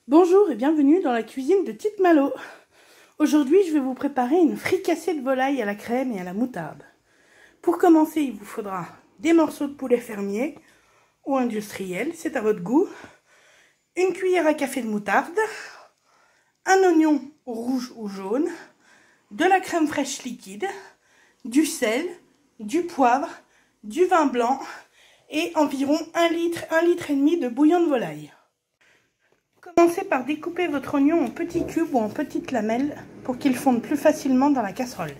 Bonjour et bienvenue dans la cuisine de Tite Malo. Aujourd'hui, je vais vous préparer une fricassée de volaille à la crème et à la moutarde. Pour commencer, il vous faudra des morceaux de poulet fermier ou industriel, c'est à votre goût, une cuillère à café de moutarde, un oignon rouge ou jaune, de la crème fraîche liquide, du sel, du poivre, du vin blanc et environ 1 litre et demi de bouillon de volaille. Commencez par découper votre oignon en petits cubes ou en petites lamelles pour qu'il fonde plus facilement dans la casserole.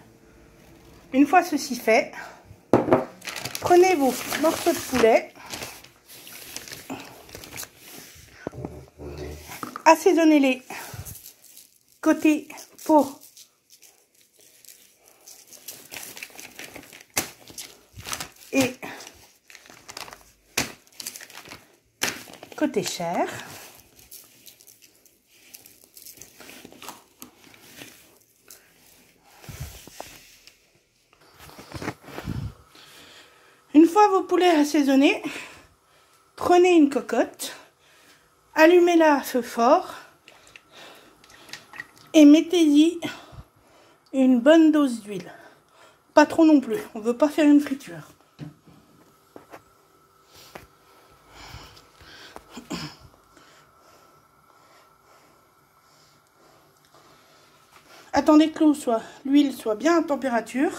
Une fois ceci fait, prenez vos morceaux de poulet, assaisonnez-les côté peau et côté chair. Une fois vos poulets assaisonnés, prenez une cocotte, allumez-la à feu fort et mettez-y une bonne dose d'huile. Pas trop non plus, on ne veut pas faire une friture. Attendez que l'huile soit bien à température.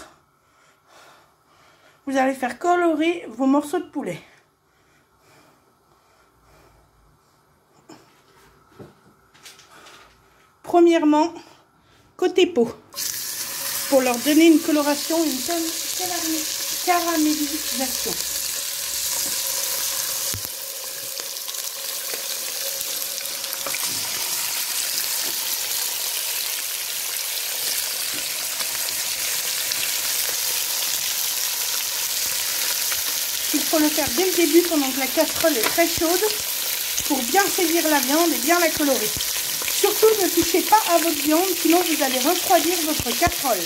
Vous allez faire colorer vos morceaux de poulet. Premièrement, côté peau, pour leur donner une coloration, une caramélisation. Il faut le faire dès le début pendant que la casserole est très chaude pour bien saisir la viande et bien la colorer. Surtout ne touchez pas à votre viande, sinon vous allez refroidir votre casserole.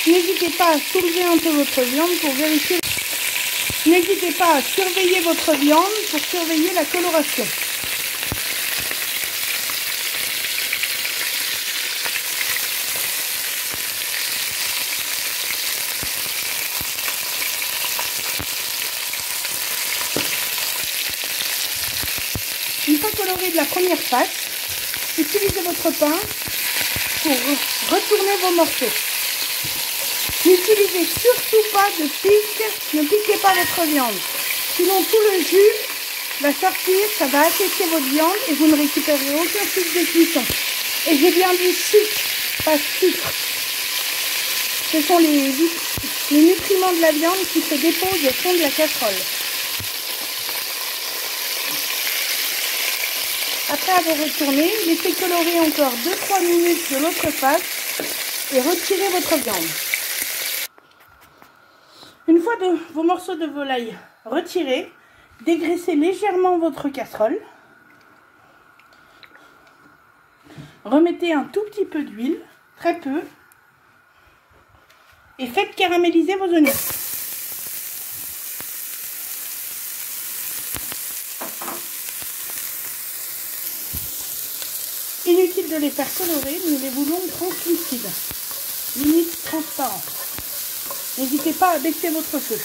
N'hésitez pas à soulever un peu votre viande pour vérifier. N'hésitez pas à surveiller votre viande pour surveiller la coloration. Une fois coloré de la première face, utilisez votre pain pour retourner vos morceaux. N'utilisez surtout pas de pique, ne piquez pas votre viande. Sinon tout le jus va sortir, ça va assécher votre viande et vous ne récupérerez aucun sucre de cuisson. Et j'ai bien dit sucre, pas sucre. Ce sont les nutriments de la viande qui se déposent au fond de la casserole. Après avoir retourné, laissez colorer encore 2-3 minutes de l'autre face et retirez votre viande. Une fois vos morceaux de volaille retirés, dégraissez légèrement votre casserole. Remettez un tout petit peu d'huile, très peu, et faites caraméliser vos oignons. Inutile de les faire colorer, nous les voulons translucides, limite transparents. N'hésitez pas à baisser votre feu.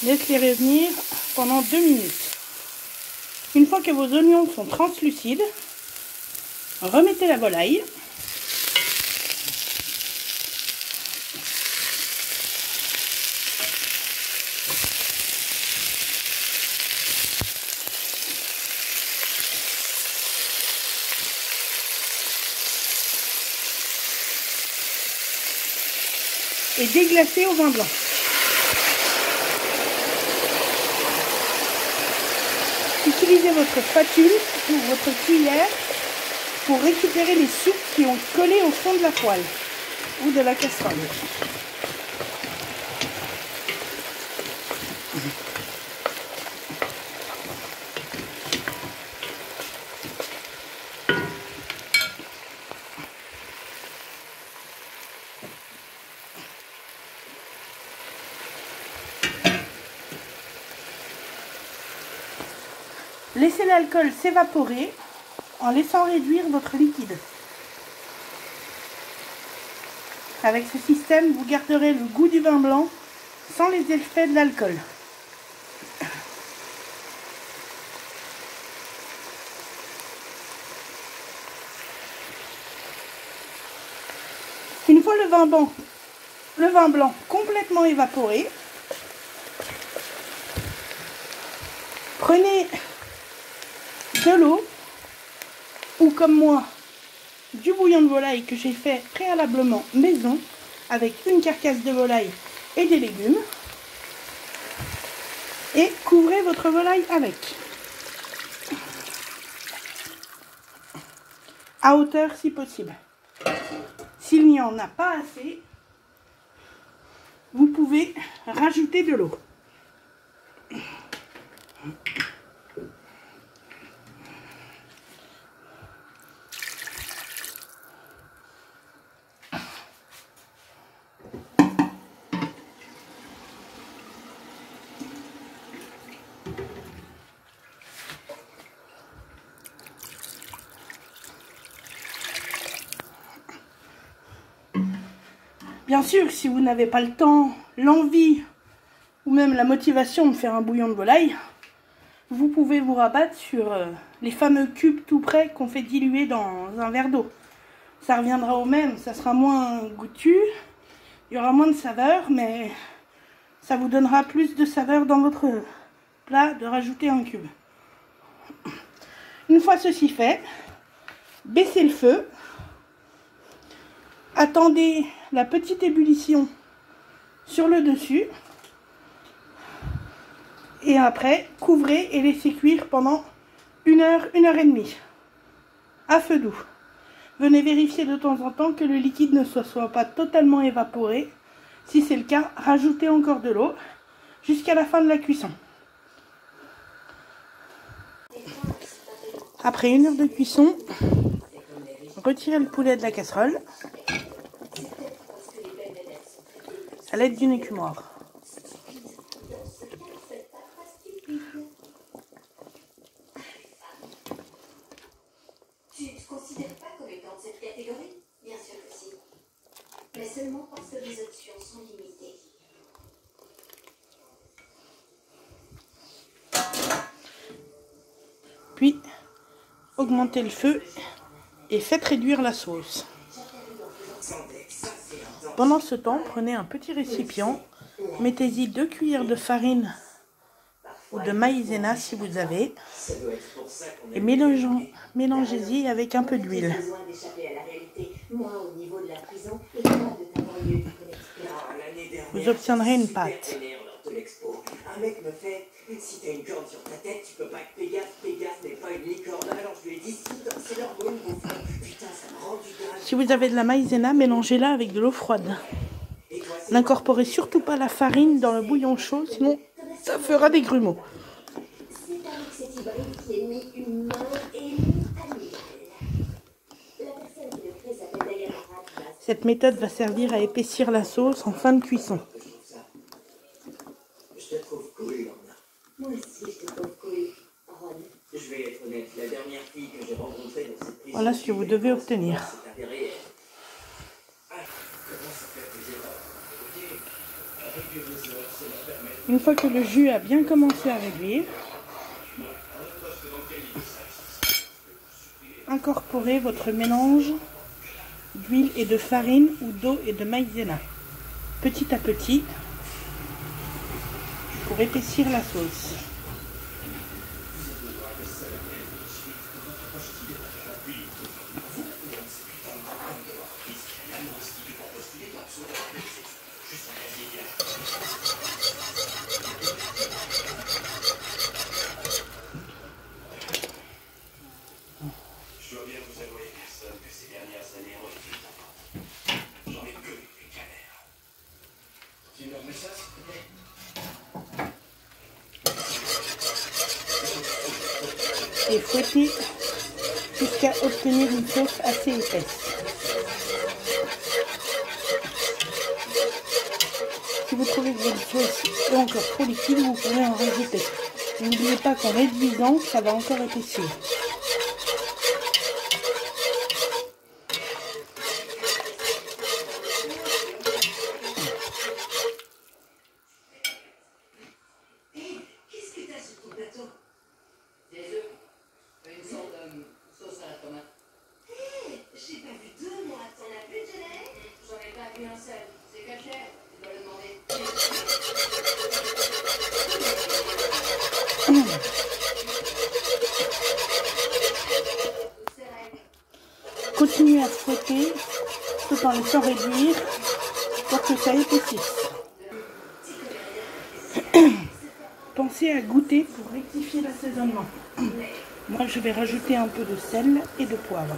Laissez-les revenir pendant 2 minutes. Une fois que vos oignons sont translucides, remettez la volaille. Et déglacez au vin blanc. Utilisez votre spatule ou votre cuillère pour récupérer les soupes qui ont collé au fond de la poêle ou de la casserole. Laissez l'alcool s'évaporer en laissant réduire votre liquide. Avec ce système, vous garderez le goût du vin blanc sans les effets de l'alcool. Une fois le vin blanc complètement évaporé, prenez de l'eau ou comme moi du bouillon de volaille que j'ai fait préalablement maison avec une carcasse de volaille et des légumes et couvrez votre volaille avec à hauteur si possible. S'il n'y en a pas assez, vous pouvez rajouter de l'eau. Bien sûr, si vous n'avez pas le temps, l'envie ou même la motivation de faire un bouillon de volaille, vous pouvez vous rabattre sur les fameux cubes tout prêts qu'on fait diluer dans un verre d'eau. Ça reviendra au même, ça sera moins goûtu, il y aura moins de saveur, mais ça vous donnera plus de saveur dans votre plat de rajouter un cube. Une fois ceci fait, baissez le feu. Attendez la petite ébullition sur le dessus et après couvrez et laissez cuire pendant 1 heure, 1 heure et demie à feu doux. Venez vérifier de temps en temps que le liquide ne soit pas totalement évaporé. Si c'est le cas, rajoutez encore de l'eau jusqu'à la fin de la cuisson. Après 1 heure de cuisson, retirez le poulet de la casserole à l'aide d'une écumoire. Tu ne te considères pas comme étant de cette catégorie? Bien sûr que si. Mais seulement parce que les options sont limitées. Puis, augmentez le feu et faites réduire la sauce. Pendant ce temps, prenez un petit récipient, mettez-y 2 cuillères de farine ou de maïzena si vous avez, et mélangez-y avec un peu d'huile. Vous obtiendrez une pâte. Un mec me fait, si t'as une corne sur ta tête, tu peux pas être Pégase, Pégase n'est pas une licorne. Alors je lui ai dit, c'est leur bonne bouffe. Putain, ça me rend du dingue. Si vous avez de la maïzena, mélangez-la avec de l'eau froide. N'incorporez surtout pas la farine dans le bouillon chaud, sinon ça fera des grumeaux. C'est avec cet hybride qui est ni humain et ni animal. La personne qui le crée s'appelle Diana Radcliffe. Cette méthode va servir à épaissir la sauce en fin de cuisson. Je te trouve cool, Lorna. Moi aussi, je te trouve cool, Ron. Je vais être honnête, la dernière fille que j'ai rencontrée dans cette prison... Voilà ce que vous devez obtenir. C'est avéré. Comment ça fait plaisir. Écoutez, avec les deux heures, ça va permettre... Une fois que le jus a bien commencé à réduire, incorporez votre mélange d'huile et de farine ou d'eau et de maïzena, petit à petit, pour épaissir la sauce. Je dois bien vous avouer, Et fouetter jusqu'à obtenir une sauce assez épaisse. Si vous trouvez que votre sauce est encore trop liquide, vous pourrez en rajouter. N'oubliez pas qu'en réduisant, ça va encore épaissir. Qu'est-ce que t'as sur ton plateau? Des œufs. Une sorte de sauce à la tomate. Hé, j'ai pas vu deux, moi. T'en as plus de gelée? J'en ai pas vu un seul. C'est caché. Tu dois le demander. Continuez à fouetter tout en laissant réduire pour que ça épaississe. Pensez à goûter pour rectifier l'assaisonnement. Moi, je vais rajouter un peu de sel et de poivre.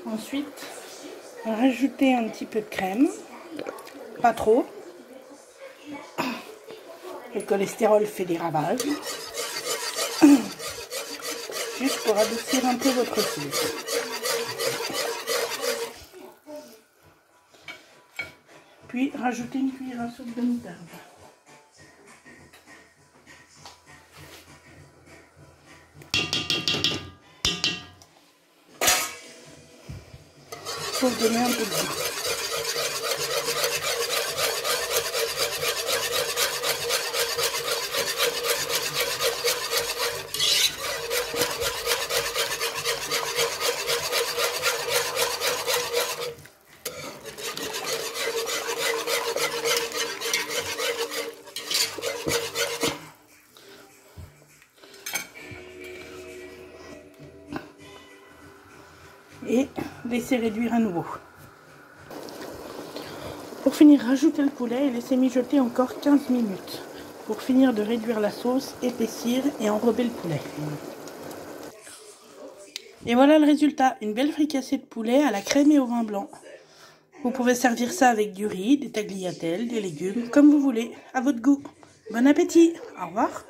Ensuite, rajouter un petit peu de crème, pas trop. Le cholestérol fait des ravages. Juste pour adoucir un peu votre sauce. Puis rajouter une cuillère à soupe de moutarde. Pour donner un peu de goût. Et laisser réduire à nouveau. Pour finir, rajoutez le poulet et laissez mijoter encore 15 minutes. Pour finir de réduire la sauce, épaissir et enrober le poulet. Et voilà le résultat, une belle fricassée de poulet à la crème et au vin blanc. Vous pouvez servir ça avec du riz, des tagliatelles, des légumes, comme vous voulez, à votre goût. Bon appétit, au revoir.